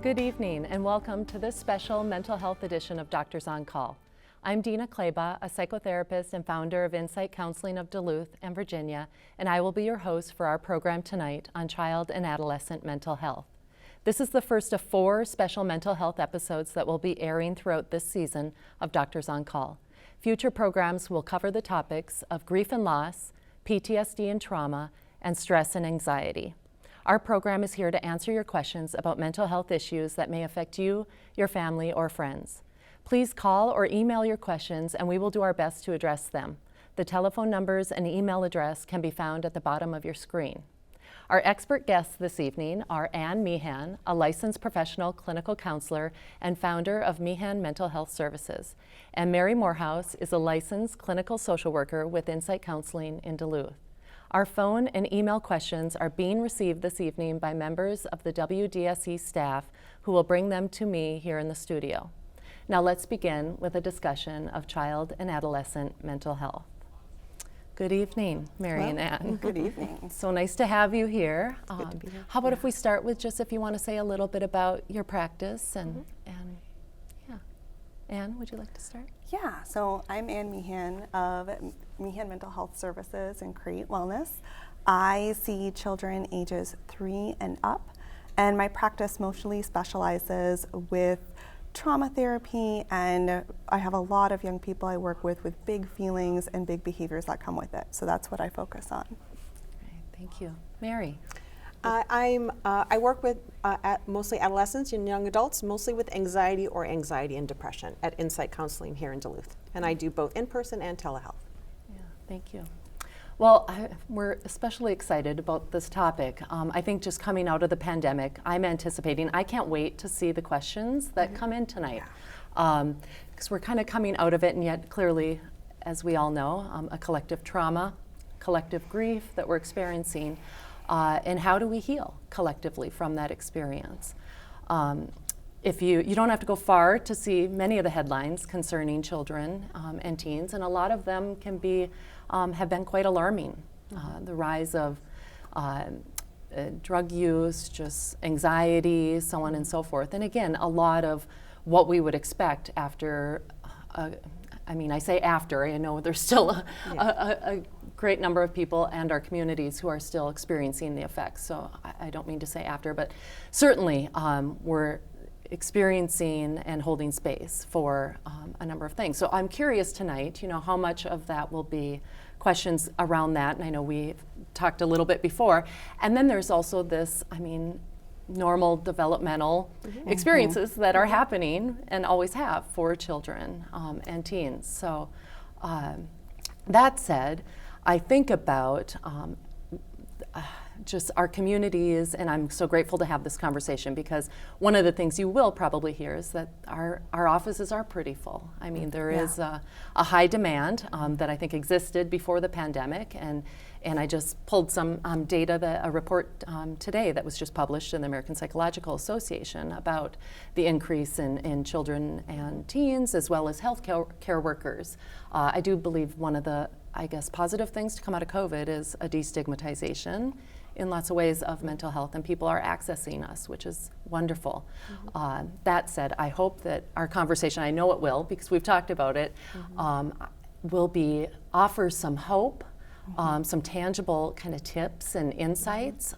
Good evening and welcome to this special mental health edition of Doctors on Call. I'm Dina Clabaugh, a psychotherapist and founder of Insight Counseling of Duluth and Virginia, and I will be your host for our program tonight on child and adolescent mental health. This is the first of 4 special mental health episodes that will be airing throughout this season of Doctors on Call. Future programs will cover the topics of grief and loss, PTSD and trauma, and stress and anxiety. Our program is here to answer your questions about mental health issues that may affect you, your family, or friends. Please call or email your questions and we will do our best to address them. The telephone numbers and email address can be found at the bottom of your screen. Our expert guests this evening are Ann Meehan, a licensed professional clinical counselor and founder of Meehan Mental Health Services, and Mary Morehouse is a licensed clinical social worker with Insight Counseling in Duluth. Our phone and email questions are being received this evening by members of the WDSE staff who will bring them to me here in the studio. Now let's begin with a discussion of child and adolescent mental health. Good evening, Mary and Ann. Good evening. So nice to have you here. Good to be here. How about if we start with just if you want to say a little bit about your practice and Ann, would you like to start? Yeah, so I'm Ann Meehan of Meehan Mental Health Services and Create Wellness. I see children ages 3 and up, and my practice mostly specializes with trauma therapy, and I have a lot of young people I work with big feelings and big behaviors that come with it. So that's what I focus on. Great, thank you. Mary. I work with mostly adolescents and young adults, mostly with anxiety and depression at Insight Counseling here in Duluth. And I do both in-person and telehealth. Yeah, thank you. Well, we're especially excited about this topic. I think just coming out of the pandemic, I'm anticipating, I can't wait to see the questions that come in tonight. Because we're kind of coming out of it, and yet clearly, as we all know, a collective trauma, collective grief that we're experiencing. And how do we heal collectively from that experience? If you don't have to go far to see many of the headlines concerning children and teens, and a lot of them can be have been quite alarming. The rise of drug use, just anxiety, so on and so forth. And again, a lot of what we would expect after. I say after. I know there's still a great number of people and our communities who are still experiencing the effects. So I don't mean to say after, but certainly we're experiencing and holding space for a number of things. So I'm curious tonight, how much of that will be questions around that. And I know we talked a little bit before. And then there's also this, normal developmental experiences that are happening and always have for children and teens. So that said, I think about just our communities, and I'm so grateful to have this conversation because one of the things you will probably hear is that our offices are pretty full. There is a high demand that I think existed before the pandemic, and I just pulled some data, a report today that was just published in the American Psychological Association about the increase in children and teens as well as health care workers. I do believe one of the positive things to come out of COVID is a destigmatization in lots of ways of mental health, and people are accessing us, which is wonderful. That said, I hope that our conversation, I know it will because we've talked about it, will offer some hope, some tangible kind of tips and insights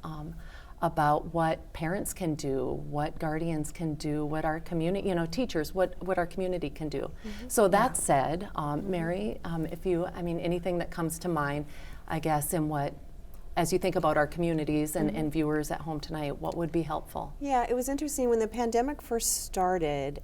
about what parents can do, what guardians can do, what our community, teachers, what our community can do. So that said, Mary, if you, anything that comes to mind, as you think about our communities and viewers at home tonight, what would be helpful? Yeah, it was interesting when the pandemic first started.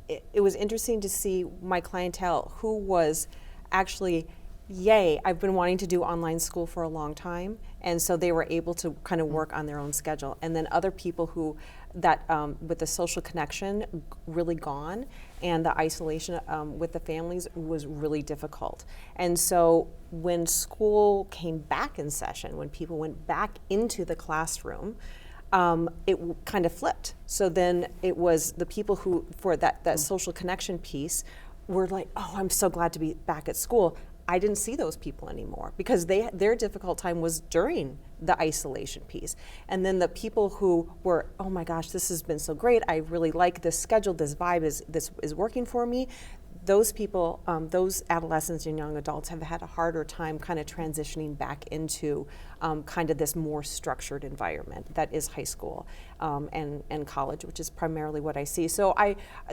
It was interesting to see my clientele who was actually, I've been wanting to do online school for a long time, and so they were able to kind of work on their own schedule. And then other people who, with the social connection really gone, and the isolation with the families was really difficult. And so when school came back in session, when people went back into the classroom, it kind of flipped. So then it was the people who, for that social connection piece, were like, oh, I'm so glad to be back at school. I didn't see those people anymore because their difficult time was during the isolation piece. And then the people who were, oh my gosh, this has been so great, I really like this schedule, this vibe is working for me. Those people, those adolescents and young adults have had a harder time kind of transitioning back into kind of this more structured environment that is high school and college, which is primarily what I see. So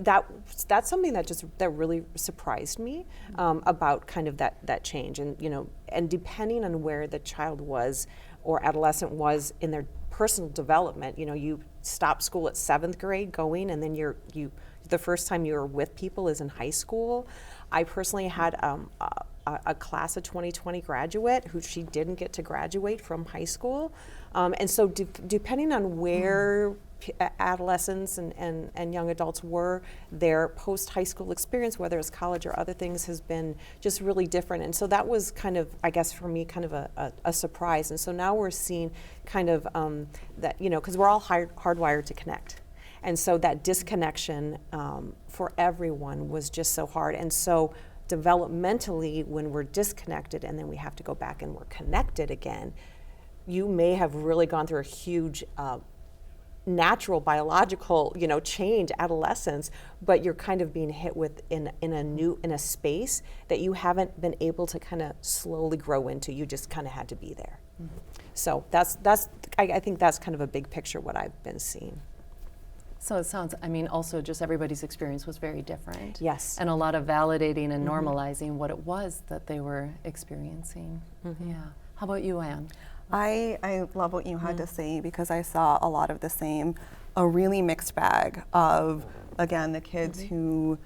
that's something that really surprised me about kind of that change. And and depending on where the child was or adolescent was in their personal development, you stop school at 7th grade going, and then the first time you're with people is in high school. I personally had a class of 2020 graduate who she didn't get to graduate from high school. And so depending on where adolescents and young adults were, their post-high school experience, whether it's college or other things, has been just really different. And so that was kind of, I guess for me, kind of a surprise. And so now we're seeing kind of that, because we're all hardwired to connect. And so that disconnection for everyone was just so hard. And so developmentally, when we're disconnected and then we have to go back and we're connected again, you may have really gone through a huge natural biological change, adolescence, but you're kind of being hit with in a space that you haven't been able to kind of slowly grow into. You just kind of had to be there. Mm-hmm. So I think that's kind of a big picture what I've been seeing. So it sounds, also just everybody's experience was very different. Yes. And a lot of validating and normalizing what it was that they were experiencing. Mm-hmm. Yeah. How about you, Anne? I love what you had to say, because I saw a lot of the same, a really mixed bag of, again, the kids who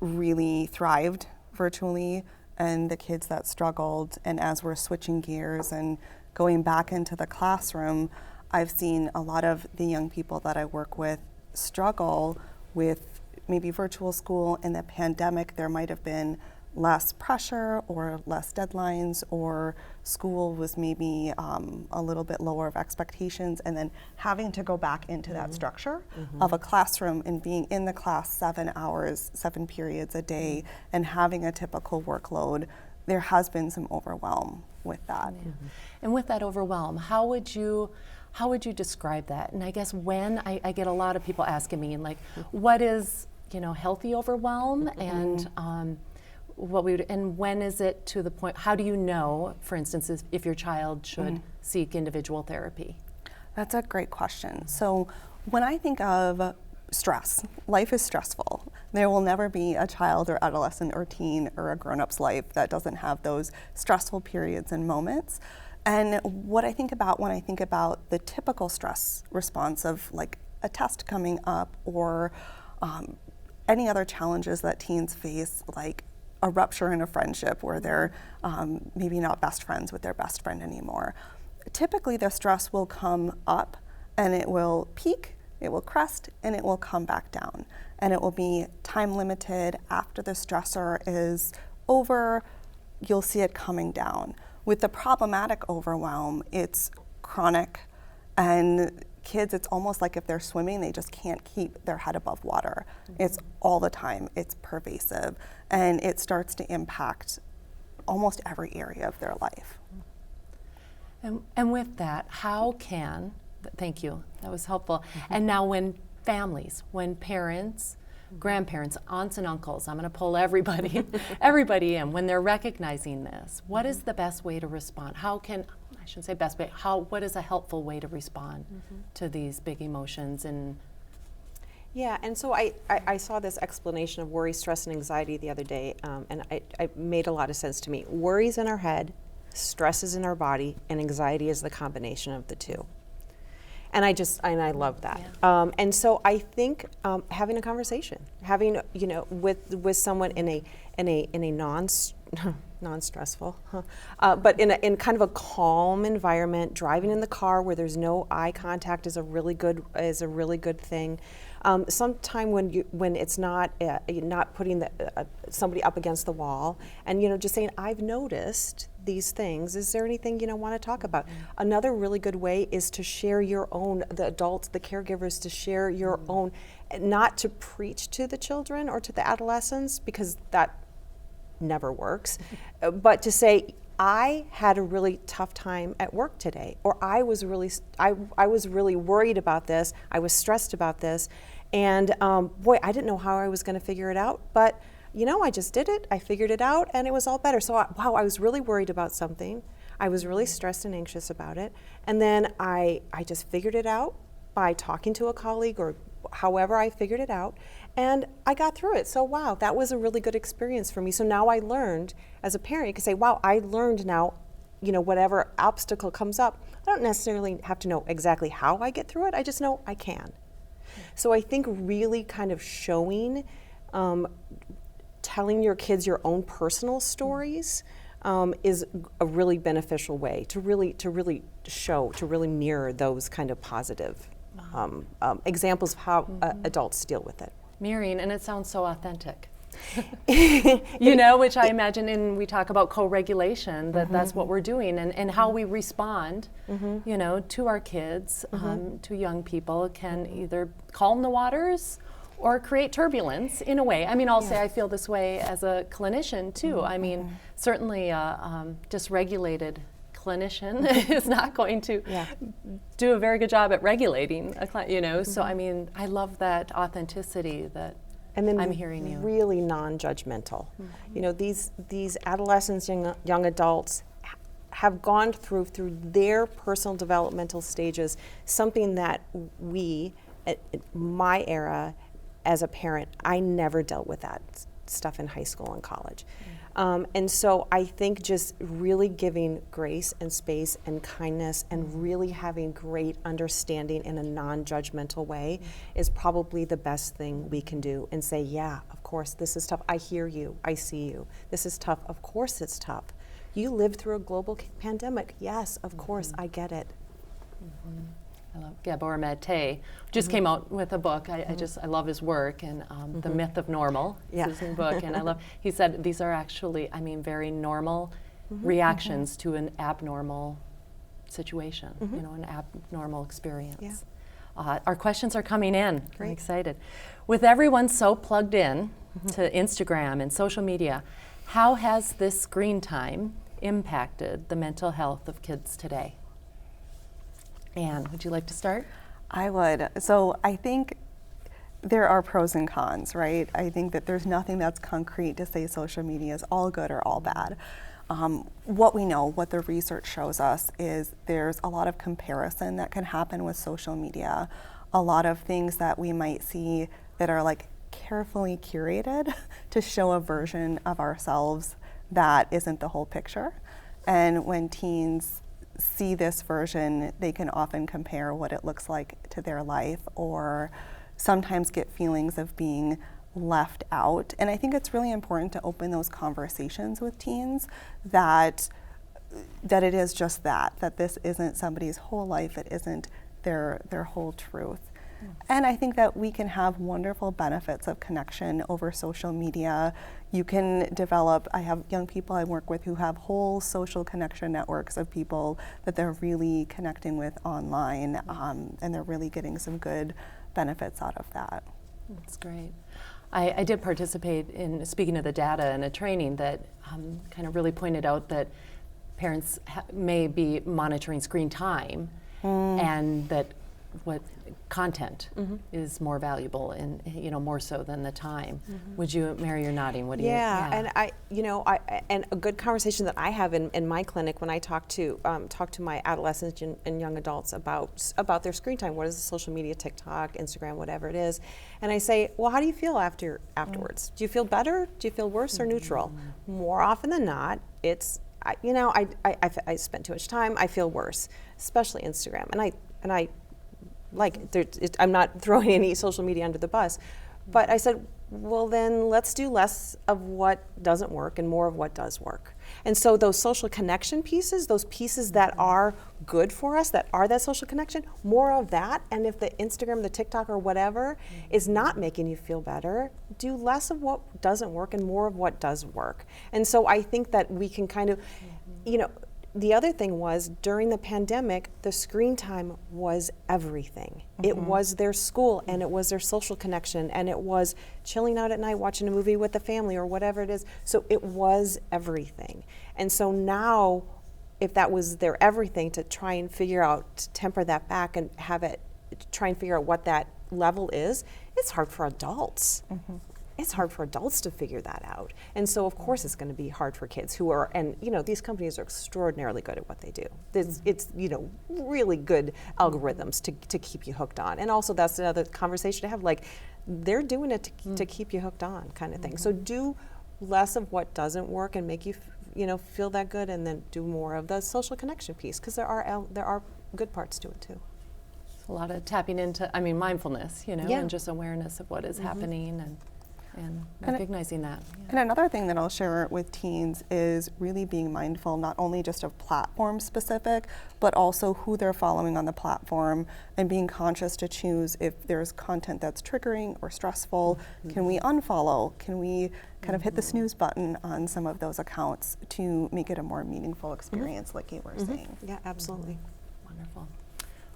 really thrived virtually and the kids that struggled. And as we're switching gears and going back into the classroom, I've seen a lot of the young people that I work with struggle with maybe virtual school. In the pandemic, there might have been less pressure or less deadlines, or school was maybe a little bit lower of expectations, and then having to go back into that structure of a classroom and being in the class 7 hours, 7 periods a day, and having a typical workload, there has been some overwhelm with that. Yeah. And with that overwhelm, how would you describe that? And I guess when I get a lot of people asking me, like, what is healthy overwhelm, and and when is it to the point? How do you know, for instance, if your child should seek individual therapy? That's a great question. So when I think of stress, life is stressful. There will never be a child or adolescent or teen or a grown-up's life that doesn't have those stressful periods and moments. And what I think about when I think about the typical stress response of like a test coming up, or any other challenges that teens face, like a rupture in a friendship where they're maybe not best friends with their best friend anymore. Typically the stress will come up and it will peak, it will crest, and it will come back down. And it will be time limited. After the stressor is over, you'll see it coming down. With the problematic overwhelm, it's chronic, and kids, it's almost like if they're swimming, they just can't keep their head above water. It's all the time, it's pervasive, and it starts to impact almost every area of their life. And with that, thank you, that was helpful. And now when families, when parents, grandparents, aunts and uncles, I'm going to pull everybody in, when they're recognizing this, what is the best way to respond? I shouldn't say best way, what is a helpful way to respond to these big emotions? Yeah, and so I saw this explanation of worry, stress, and anxiety the other day, and it made a lot of sense to me. Worry's in our head, stress is in our body, and anxiety is the combination of the two. And I love that. Yeah. And so I think having a conversation, with someone in a non-stressful, but in kind of a calm environment, driving in the car where there's no eye contact is a really good thing. Sometime when it's not you're not putting somebody up against the wall, and just saying, I've noticed these things. Is there anything want to talk about? Another really good way is to share your own, the adults, the caregivers, to share your own, not to preach to the children or to the adolescents, because that never works. But to say, I had a really tough time at work today, or I was really worried about this, I was stressed about this, and boy, I didn't know how I was going to figure it out, but I just did it, I figured it out, and it was all better. So wow, I was really worried about something, I was really stressed and anxious about it, and then I just figured it out by talking to a colleague or however I figured it out, and I got through it. So wow, that was a really good experience for me. So now I learned, as a parent, you can say, wow, I learned now, whatever obstacle comes up, I don't necessarily have to know exactly how I get through it, I just know I can. So I think really kind of showing, telling your kids your own personal stories is a really beneficial way to really show, to really mirror those kind of positive examples of how adults deal with it. Mirroring, and it sounds so authentic. Which I imagine, and we talk about co-regulation, that's what we're doing, and how we respond, to our kids, to young people, can either calm the waters or create turbulence in a way. I mean, I'll say I feel this way as a clinician too. I mean, certainly a dysregulated clinician is not going to do a very good job at regulating a client, so I mean, I love that authenticity that and then I'm hearing you. Really non-judgmental. These adolescents, young adults have gone through their personal developmental stages, something that we, at my era as a parent, I never dealt with that stuff in high school and college. And so I think just really giving grace and space and kindness and really having great understanding in a non-judgmental way is probably the best thing we can do, and say, yeah, of course, this is tough. I hear you. I see you. This is tough. Of course it's tough. You lived through a global pandemic. Yes, of course, I get it. I love Gabor Mate. Just came out with a book. I love his work, and The Myth of Normal is his new book. And he said these are actually, very normal reactions to an abnormal situation, an abnormal experience. Our questions are coming in. Great. I'm excited. With everyone so plugged in to Instagram and social media, how has this screen time impacted the mental health of kids today? Anne, would you like to start? I would. So I think there are pros and cons, right? I think that there's nothing that's concrete to say social media is all good or all bad. What we know, what the research shows us, is there's a lot of comparison that can happen with social media. A lot of things that we might see that are like carefully curated to show a version of ourselves that isn't the whole picture. And when teens see this version, they can often compare what it looks like to their life, or sometimes get feelings of being left out. And I think it's really important to open those conversations with teens that it is just that this isn't somebody's whole life, it isn't their whole truth. And I think that we can have wonderful benefits of connection over social media. You can develop, I have young people I work with who have whole social connection networks of people that they're really connecting with online, and they're really getting some good benefits out of that. That's great. I did participate in, speaking of the data, in a training that kind of really pointed out that parents may be monitoring screen time, and that what content is more valuable, and more so than the time. Would you, Mary, you're nodding? What do you? And and a good conversation that I have in my clinic when I talk to my adolescents and young adults about their screen time. What is the social media, TikTok, Instagram, whatever it is, and I say, well, how do you feel afterwards? Do you feel better? Do you feel worse or neutral? More often than not, it's I spent too much time. I feel worse, especially Instagram, and I. I'm not throwing any social media under the bus, but I said, well, then let's do less of what doesn't work and more of what does work. And so those social connection pieces, those pieces that are good for us, that are that social connection, more of that. And if the Instagram, the TikTok, or whatever is not making you feel better, do less of what doesn't work and more of what does work. And so I think that we can kind of, the other thing was, during the pandemic, the screen time was everything. It was their school, and it was their social connection, and it was chilling out at night watching a movie with the family or whatever it is. So it was everything. And so now, if that was their everything, to try and figure out, to temper that back and have it, try and figure out what that level is, it's hard for adults. It's hard for adults to figure that out. And so of course it's going to be hard for kids who are, and you know, these companies are extraordinarily good at what they do. It's you know, really good algorithms to keep you hooked on. And also that's another conversation to have, like, they're doing it to keep you hooked on, kind of thing. So do less of what doesn't work and make you you know, feel that good, and then do more of the social connection piece, because there are good parts to it too. A lot of tapping into, I mean, mindfulness, you know, Yeah. and just awareness of what is happening and recognizing that. Yeah. And another thing that I'll share with teens is really being mindful not only just of platform specific, but also who they're following on the platform, and being conscious to choose if there's content that's triggering or stressful. Can we unfollow? Can we kind of hit the snooze button on some of those accounts to make it a more meaningful experience, like you were saying? Yeah, absolutely. Wonderful.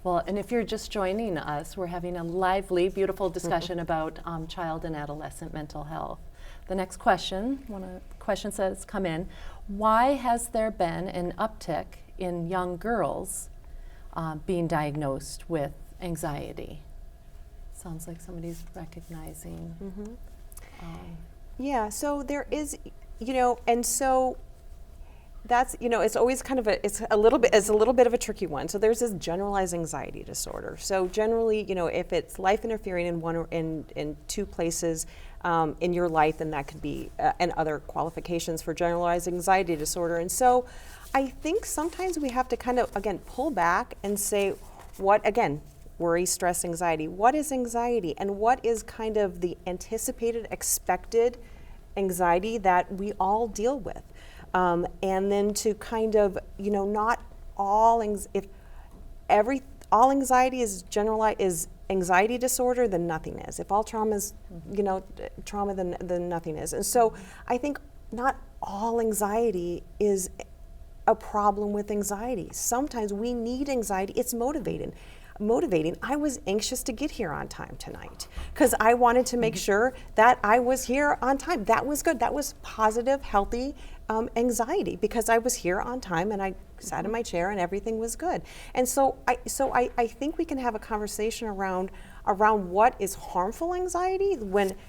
Well, and if you're just joining us, we're having a lively, beautiful discussion about child and adolescent mental health. The next question, one of the questions that's come in, why has there been an uptick in young girls being diagnosed with anxiety? Sounds like somebody's recognizing. Yeah, so there is, you know, and so that's, you know, it's always kind of it's a little bit of a tricky one. So there's this generalized anxiety disorder. So generally, you know, if it's life interfering in one or in two places in your life, then that could be and other qualifications for generalized anxiety disorder. And so I think sometimes we have to kind of, again, pull back and say, what, again, worry, stress, anxiety. What is anxiety, and what is kind of the anticipated, expected anxiety that we all deal with? And then to kind of, you know, not all all anxiety is anxiety disorder, then nothing is. If all trauma is, you know, trauma, then nothing is. And so I think not all anxiety is a problem with anxiety. Sometimes we need anxiety. It's motivating. I was anxious to get here on time tonight because I wanted to make sure that I was here on time. That was good. That was positive, healthy anxiety, because I was here on time and I sat in my chair and everything was good. And so I think we can have a conversation around what is harmful anxiety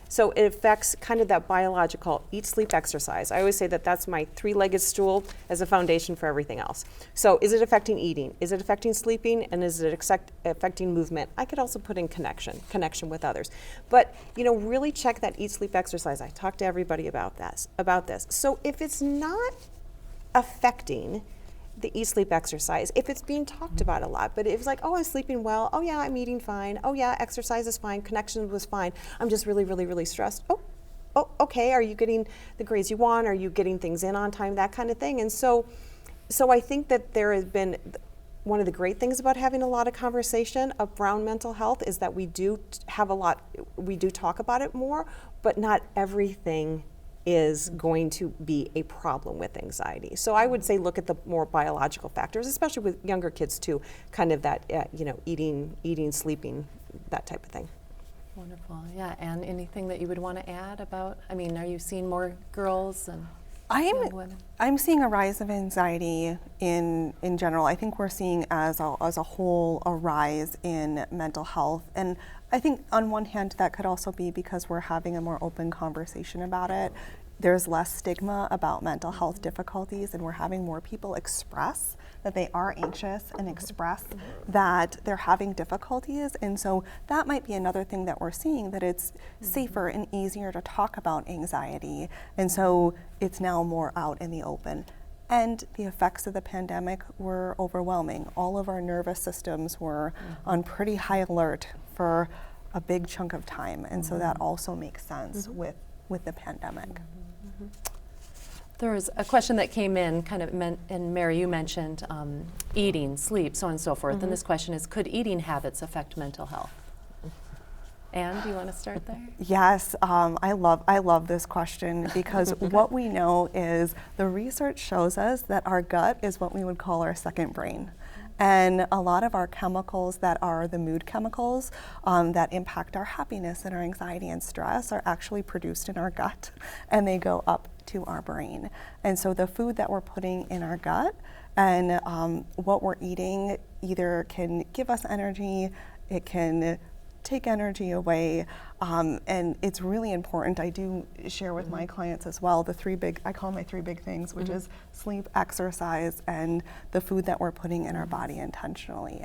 so it affects kind of that biological eat, sleep, exercise. I always say that that's my three-legged stool as a foundation for everything else. So is it affecting eating? Is it affecting sleeping? And is it affecting movement? I could also put in connection with others. But, you know, really check that eat, sleep, exercise. I talk to everybody about this. So if it's not affecting the eat, sleep, exercise, if it's being talked about a lot, but if it's like, oh, I'm sleeping well, oh yeah, I'm eating fine, oh yeah, exercise is fine, connection was fine, I'm just really, really, really stressed. Oh, okay, are you getting the grades you want? Are you getting things in on time? That kind of thing. And so I think that there has been, one of the great things about having a lot of conversation around mental health is that we do talk about it more, but not everything is going to be a problem with anxiety. So I would say look at the more biological factors, especially with younger kids too, kind of that, you know, eating, sleeping, that type of thing. Wonderful, yeah. And anything that you would want to add about, I mean, are you seeing more girls and young women? I'm seeing a rise of anxiety in general. I think we're seeing as a whole a rise in mental health. And I think on one hand that could also be because we're having a more open conversation about it. There's less stigma about mental health difficulties, and we're having more people express that they are anxious and express that they're having difficulties. And so that might be another thing that we're seeing, that it's safer and easier to talk about anxiety. And so it's now more out in the open. And the effects of the pandemic were overwhelming. All of our nervous systems were on pretty high alert for a big chunk of time. And so that also makes sense with the pandemic. There was a question that came in, kind of, and Mary, you mentioned eating, sleep, so on and so forth. And this question is, could eating habits affect mental health? Anne, do you want to start there? Yes, I love this question because what we know is the research shows us that our gut is what we would call our second brain. And a lot of our chemicals that are the mood chemicals that impact our happiness and our anxiety and stress are actually produced in our gut, and they go up to our brain. And so the food that we're putting in our gut and what we're eating either can give us energy, it can take energy away, and it's really important. I do share with my clients as well I call my three big things, which is sleep, exercise, and the food that we're putting in our body intentionally.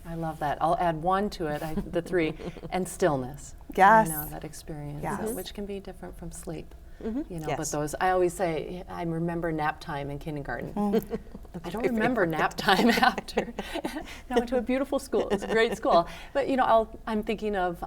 I love that. I'll add one to it, the three, and stillness. Yes. You know, that experience, Yes. which can be different from sleep. You know, Yes. but those, I always say, I remember nap time in kindergarten. I don't remember nap time after. I went to a beautiful school. It was a great school. But, you know, I'm thinking of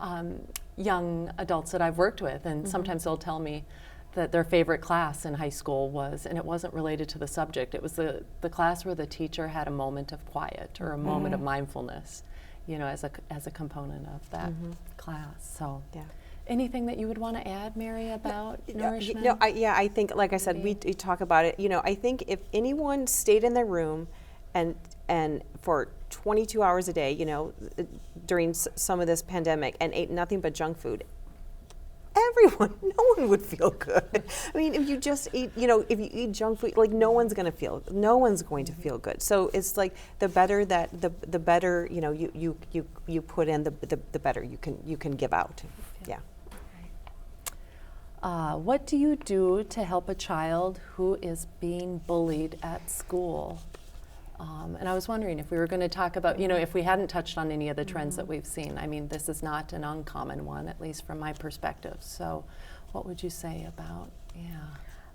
young adults that I've worked with, and sometimes they'll tell me that their favorite class in high school was, and it wasn't related to the subject, it was the class where the teacher had a moment of quiet or a moment of mindfulness, you know, as a component of that class. So. Yeah. Anything that you would want to add, Mary, about nourishment? No, I think, like I said, we talk about it. You know, I think if anyone stayed in their room and for 22 hours a day, you know, during some of this pandemic and ate nothing but junk food, no one would feel good. I mean, if you just eat, you know, if you eat junk food, like no one's going to feel good. So it's like the better, you know, you put in, the better you can give out. Yeah. What do you do to help a child who is being bullied at school? And I was wondering if we were going to talk about, you know, if we hadn't touched on any of the trends that we've seen. I mean, this is not an uncommon one, at least from my perspective. So what would you say about,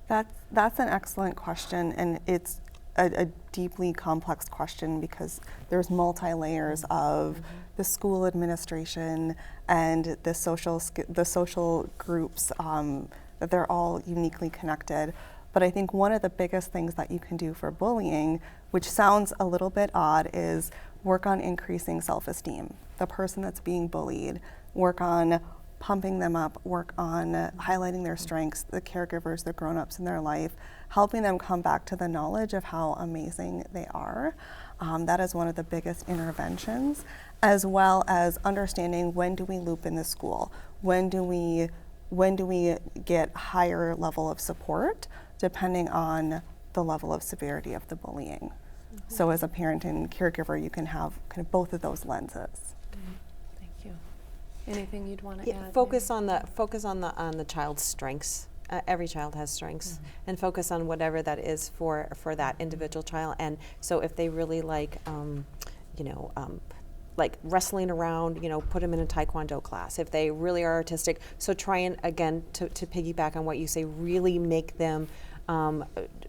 That's an excellent question, and it's a deeply complex question because there's multi-layers of the school administration and the social groups that they're all uniquely connected. But I think one of the biggest things that you can do for bullying, which sounds a little bit odd, is work on increasing self-esteem. The person that's being bullied, work on pumping them up, work on highlighting their strengths, the caregivers, the grown-ups in their life, helping them come back to the knowledge of how amazing they are. That is one of the biggest interventions, as well as understanding when do we loop in the school, when do we get higher level of support, depending on the level of severity of the bullying. So as a parent and caregiver, you can have kind of both of those lenses. Thank you. Anything you'd want to add? Focus on the child's strengths. Every child has strengths, and focus on whatever that is for that individual child. And so if they really like, like wrestling around, you know, put them in a taekwondo class. If they really are artistic, so try and, again, to piggyback on what you say, really make them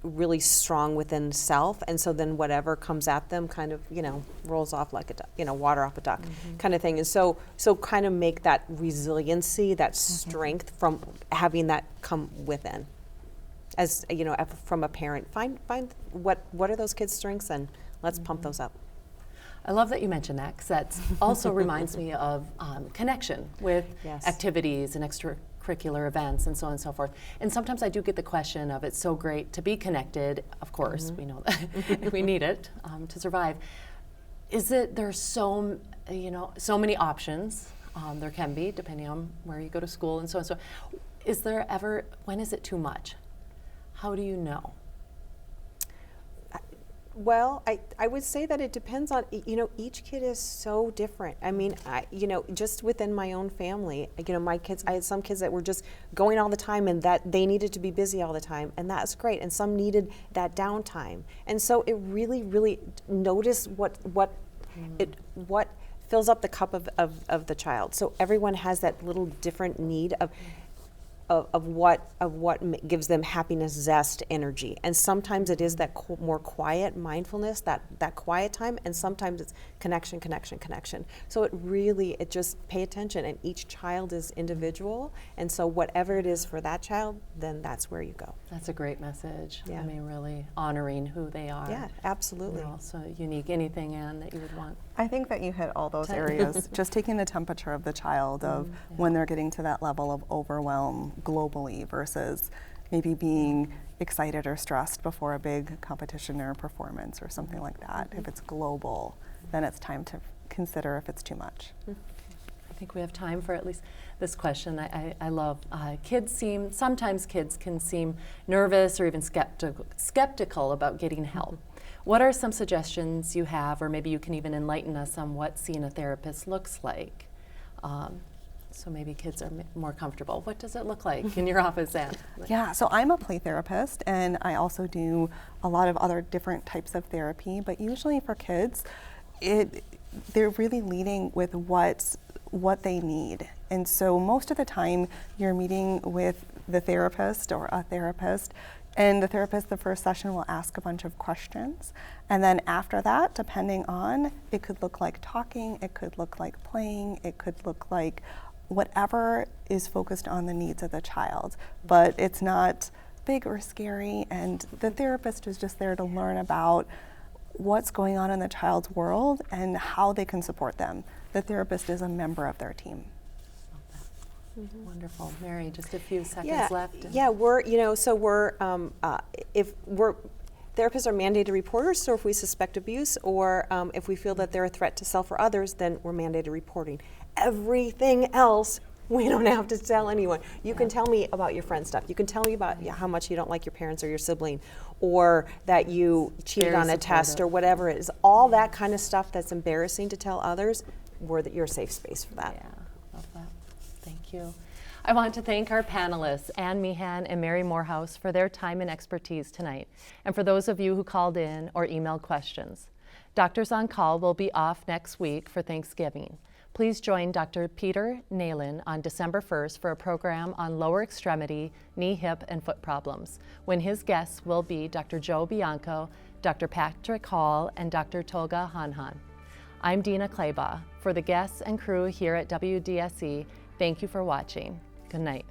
really strong within self, and so then whatever comes at them kind of, you know, rolls off like a duck, you know, water off a duck kind of thing. And so kind of make that resiliency, that strength from having that come within. As, you know, from a parent, find what are those kids' strengths, and let's pump those up. I love that you mentioned that, because that also reminds me of connection with activities and extracurricular events and so on and so forth. And sometimes I do get the question of, it's so great to be connected. Of course, we know that we need it to survive. There's so many options. There can be, depending on where you go to school and so on. So, when is it too much? How do you know? Well, I would say that it depends on, you know, each kid is so different. I mean, just within my own family, you know, my kids, I had some kids that were just going all the time and that they needed to be busy all the time, and that's great. And some needed that downtime. And so it really, really notice what fills up the cup of the child. So everyone has that little different need of what gives them happiness, zest, energy. And sometimes it is that more quiet mindfulness, that quiet time, and sometimes it's connection. So it just pay attention, and each child is individual, and so whatever it is for that child, then that's where you go. That's a great message. Yeah. I mean, really honoring who they are. Yeah, absolutely. And also unique. Anything, Anne, that you would want? I think that you hit all those areas. Just taking the temperature of the child of when they're getting to that level of overwhelm globally versus maybe being excited or stressed before a big competition or performance or something like that. If it's global, then it's time to consider if it's too much. I think we have time for at least this question. I love sometimes kids can seem nervous or even skeptical about getting help. What are some suggestions you have, or maybe you can even enlighten us on what seeing a therapist looks like? So maybe kids are more comfortable. What does it look like in your office, Anne? Yeah, so I'm a play therapist, and I also do a lot of other different types of therapy, but usually for kids, they're really leading with what they need. And so most of the time you're meeting with the therapist or a therapist, and the therapist, the first session, will ask a bunch of questions. And then after that, depending on, it could look like talking, it could look like playing, it could look like whatever is focused on the needs of the child. But it's not big or scary, and the therapist is just there to learn about what's going on in the child's world and how they can support them. The therapist is a member of their team. Wonderful. Mary, just a few seconds left. Yeah, if therapists are mandated reporters, so if we suspect abuse or if we feel that they're a threat to self or others, then we're mandated reporting. Everything else, we don't have to tell anyone. You can tell me about your friend stuff. You can tell me about how much you don't like your parents or your sibling, or that you cheated on a test or whatever it is. All that kind of stuff that's embarrassing to tell others, you're a safe space for that. Yeah, love that. Thank you. I want to thank our panelists, Anne Meehan and Mary Morehouse, for their time and expertise tonight, and for those of you who called in or emailed questions. Doctors on Call will be off next week for Thanksgiving. Please join Dr. Peter Nalen on December 1st for a program on lower extremity, knee, hip, and foot problems, when his guests will be Dr. Joe Bianco, Dr. Patrick Hall, and Dr. Tolga Hanhan. I'm Dina Clabaugh. For the guests and crew here at WDSE, thank you for watching. Good night.